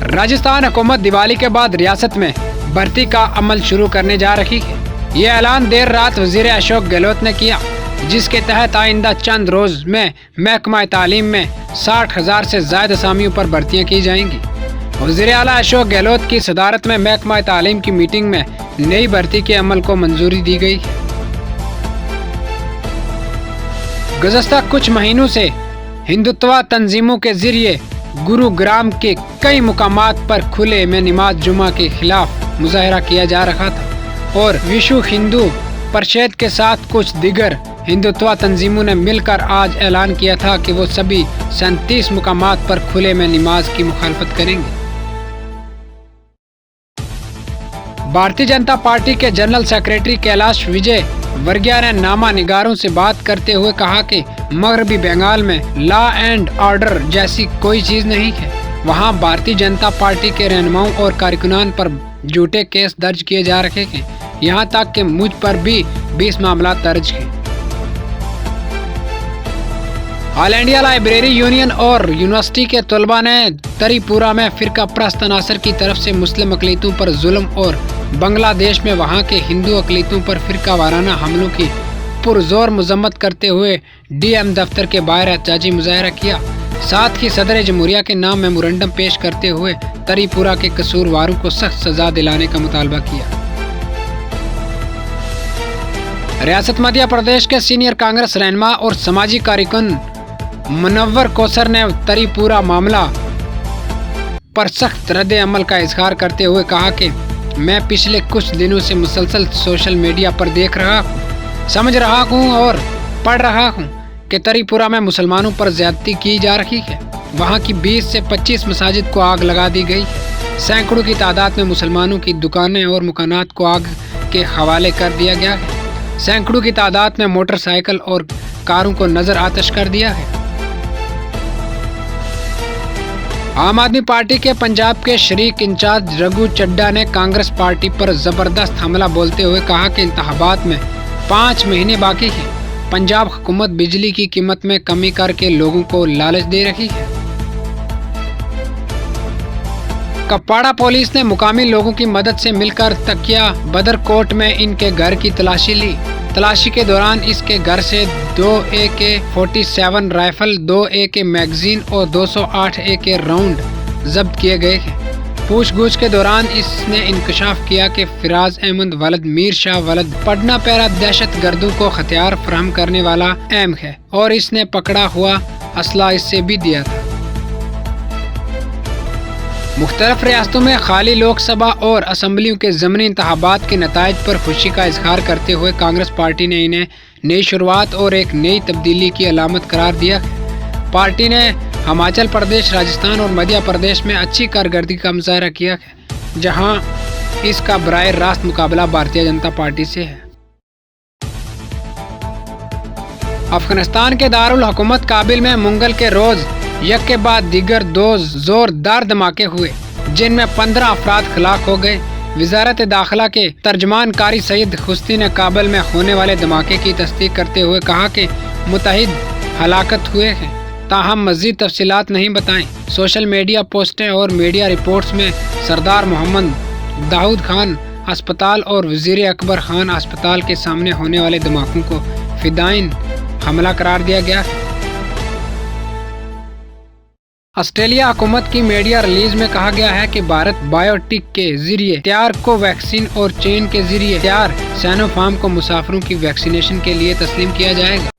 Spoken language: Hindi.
राजस्थान हुकूमत दिवाली के बाद रियासत में भर्ती का अमल शुरू करने जा रही है। ये ऐलान देर रात वजीर अशोक गहलोत ने किया, जिसके तहत आइंदा चंद रोज में महकमा तालीम में 60,000 से ज्यादा असामियों पर भर्तियां की जाएंगी। वजीर आला अशोक गहलोत की सदारत में महकमा तालीम की मीटिंग में नई भर्ती के अमल को मंजूरी दी गई है। गुज़श्ता कुछ महीनों से हिंदुत्व तंजीमों के जरिए गुरुग्राम के कई मुकामात पर खुले में नमाज जुमा के खिलाफ मुजाहरा किया जा रहा था और विश्व हिंदू परिषद के साथ कुछ दिगर हिंदुत्व तंजीमों ने मिलकर आज ऐलान किया था कि वो सभी 37 मुकामात पर खुले में नमाज की मुखालफत करेंगे। भारतीय जनता पार्टी के जनरल सेक्रेटरी कैलाश विजय वर्गीय ने नामा निगारों से बात करते हुए कहा कि मगरबी बंगाल में लॉ एंड ऑर्डर जैसी कोई चीज नहीं है। वहां भारतीय जनता पार्टी के रहनुमाओं और कारकुनान पर झूठे केस दर्ज किए जा रहे हैं। यहां तक कि मुझ पर भी 20 मामला दर्ज हैं। ऑल इंडिया लाइब्रेरी यूनियन और यूनिवर्सिटी के तलबा ने तरीपुरा में फिरका परस्त अनासर की तरफ से मुस्लिम अकलीतों पर जुल्म और बांग्लादेश में वहां के हिंदू अकलीतों पर फिरका वाराना हमलों की पुरजोर मजम्मत करते हुए डीएम दफ्तर के बाहर एहतजाजी मुजाहरा किया। साथ ही सदर जमहूरिया के नाम मेमोरेंडम पेश करते हुए तरीपुरा के कसूरवारों को सख्त सजा दिलाने का मुतालबा किया। रियासत मध्य प्रदेश के सीनियर कांग्रेस रहनुमा और समाजी कारकुन मुनव्वर कौसर ने तरीपुरा मामला पर सख्त रद्द अमल का इजहार करते हुए कहा कि मैं पिछले कुछ दिनों से मुसलसल सोशल मीडिया पर देख रहा हूँ, समझ रहा हूँ और पढ़ रहा हूँ कि तरीपुरा में मुसलमानों पर ज्यादती की जा रही है। वहाँ की 20 से 25 मसाजिद को आग लगा दी गई है। सैकड़ों की तादाद में मुसलमानों की दुकानें और मकानात को आग के हवाले कर दिया गया है। सैकड़ों की तादाद में मोटरसाइकिल और कारों को नजर आतश कर दिया है। आम आदमी पार्टी के पंजाब के शरीक इंचार्ज रघु चड्डा ने कांग्रेस पार्टी पर जबरदस्त हमला बोलते हुए कहा कि इंतखाबात में 5 महीने बाकी है। पंजाब हुकूमत बिजली की कीमत में कमी करके लोगों को लालच दे रही है। कपवाड़ा पुलिस ने मुकामी लोगों की मदद से मिलकर तकिया बदरकोट में इनके घर की तलाशी ली। तलाशी के दौरान इसके घर से 2 AK-47 राइफल, 2 AK मैगजीन और 208 AK राउंड जब्त किए गए हैं। पूछगछ के दौरान इसने इंकशाफ किया कि फिराज अहमद वलद मीर शाह वलद पटना पैरा दहशत गर्दों को हथियार फराहम करने वाला अहम है और इसने पकड़ा हुआ असला इससे भी दिया था। मुख्तलिफ रियासतों में खाली लोकसभा और असम्बलियों के ज़मीनी इंतखाबात के नताइज पर खुशी का इजहार करते हुए कांग्रेस पार्टी ने इन्हें नई शुरुआत और एक नई तब्दीली की अलामत करार दिया है। पार्टी ने हिमाचल प्रदेश, राजस्थान और मध्य प्रदेश में अच्छी कारकर्दगी का मुजाहरा किया है, जहां इसका बराह रास्त मुकाबला भारतीय जनता पार्टी से है। अफगानिस्तान के दारुल हुकूमत काबिल में मंगल के रोज एक के बाद दीगर 2 जोरदार धमाके हुए, जिनमें 15 अफराद हलाक हो गए। वजारत दाखिला के तर्जमान कारी सईद खुस्ती ने काबुल में होने वाले धमाके की तस्दीक करते हुए कहा कि मुतहिद हलाकत हुए हैं, ताहम मज़ीद तफसीलात नहीं बताएं। सोशल मीडिया पोस्टें और मीडिया रिपोर्ट्स में सरदार मोहम्मद दाऊद खान अस्पताल और वजीर अकबर खान अस्पताल के सामने होने वाले धमाकों को फिदाइन हमला करार दिया गया है। ऑस्ट्रेलिया हुकूमत की मीडिया रिलीज में कहा गया है कि भारत बायोटेक के जरिए तैयार कोवैक्सीन और चीन के जरिए तैयार सिनोफार्म को मुसाफिरों की वैक्सीनेशन के लिए तस्लीम किया जाएगा।